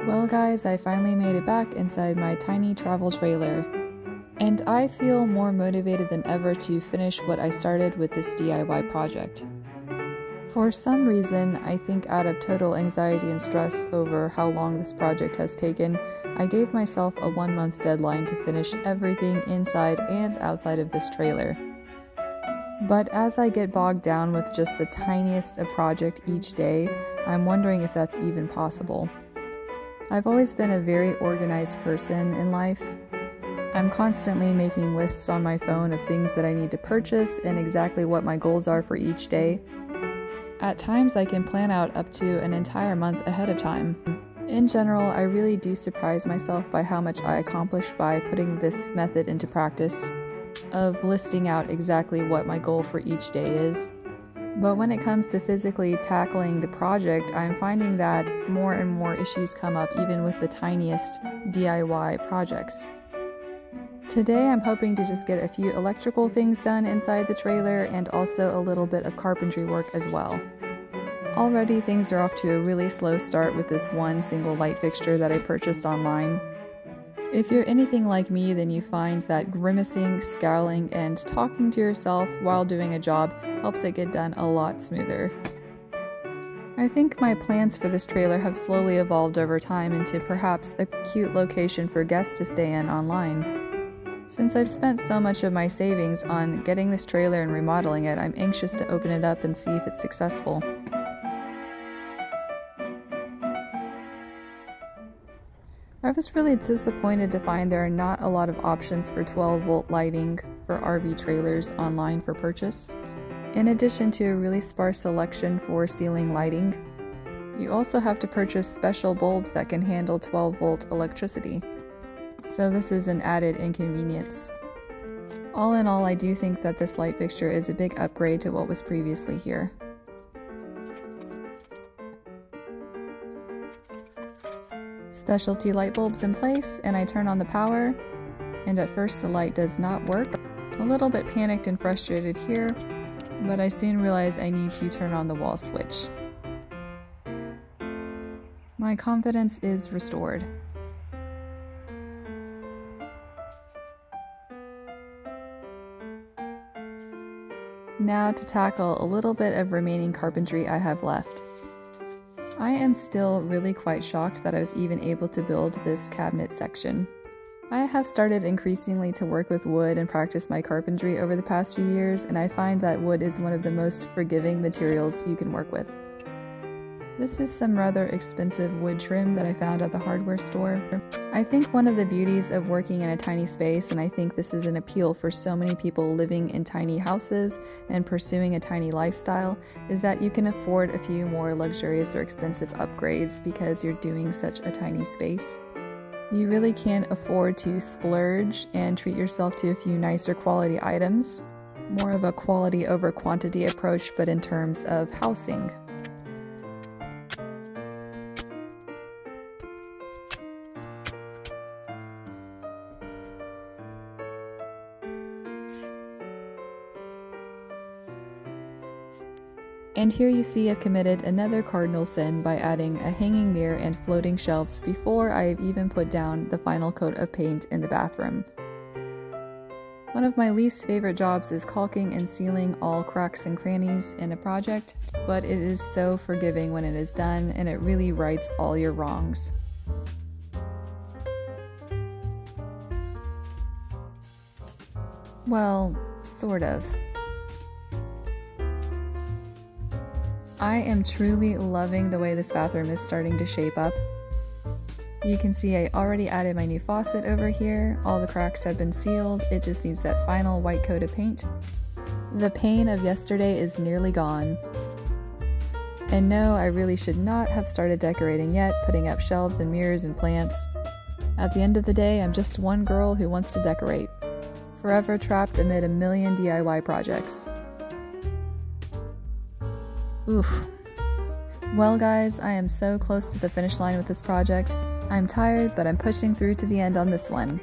Well guys, I finally made it back inside my tiny travel trailer, and I feel more motivated than ever to finish what I started with this DIY project. For some reason, I think out of total anxiety and stress over how long this project has taken, I gave myself a 1-month deadline to finish everything inside and outside of this trailer. But as I get bogged down with just the tiniest of project each day, I'm wondering if that's even possible. I've always been a very organized person in life. I'm constantly making lists on my phone of things that I need to purchase and exactly what my goals are for each day. At times I can plan out up to an entire month ahead of time. In general, I really do surprise myself by how much I accomplish by putting this method into practice, of listing out exactly what my goal for each day is. But when it comes to physically tackling the project, I'm finding that more and more issues come up even with the tiniest DIY projects. Today I'm hoping to just get a few electrical things done inside the trailer and also a little bit of carpentry work as well. Already things are off to a really slow start with this one single light fixture that I purchased online. If you're anything like me, then you find that grimacing, scowling, and talking to yourself while doing a job helps it get done a lot smoother. I think my plans for this trailer have slowly evolved over time into perhaps a cute location for guests to stay in online. Since I've spent so much of my savings on getting this trailer and remodeling it, I'm anxious to open it up and see if it's successful. I was really disappointed to find there are not a lot of options for 12-volt lighting for RV trailers online for purchase. In addition to a really sparse selection for ceiling lighting, you also have to purchase special bulbs that can handle 12-volt electricity. So this is an added inconvenience. All in all, I do think that this light fixture is a big upgrade to what was previously here. Specialty light bulbs in place, and I turn on the power, and at first the light does not work. A little bit panicked and frustrated here, but I soon realize I need to turn on the wall switch. My confidence is restored. Now to tackle a little bit of remaining carpentry I have left. I am still really quite shocked that I was even able to build this cabinet section. I have started increasingly to work with wood and practice my carpentry over the past few years, and I find that wood is one of the most forgiving materials you can work with. This is some rather expensive wood trim that I found at the hardware store. I think one of the beauties of working in a tiny space, and I think this is an appeal for so many people living in tiny houses and pursuing a tiny lifestyle, is that you can afford a few more luxurious or expensive upgrades because you're doing such a tiny space. You really can afford to splurge and treat yourself to a few nicer quality items. More of a quality over quantity approach, but in terms of housing. And here you see I've committed another cardinal sin by adding a hanging mirror and floating shelves before I've even put down the final coat of paint in the bathroom. One of my least favorite jobs is caulking and sealing all cracks and crannies in a project, but it is so forgiving when it is done, and it really rights all your wrongs. Well, sort of. I am truly loving the way this bathroom is starting to shape up. You can see I already added my new faucet over here. All the cracks have been sealed. It just needs that final white coat of paint. The pain of yesterday is nearly gone. And no, I really should not have started decorating yet, putting up shelves and mirrors and plants. At the end of the day, I'm just one girl who wants to decorate, forever trapped amid a million DIY projects. Oof. Well guys, I am so close to the finish line with this project. I'm tired, but I'm pushing through to the end on this one.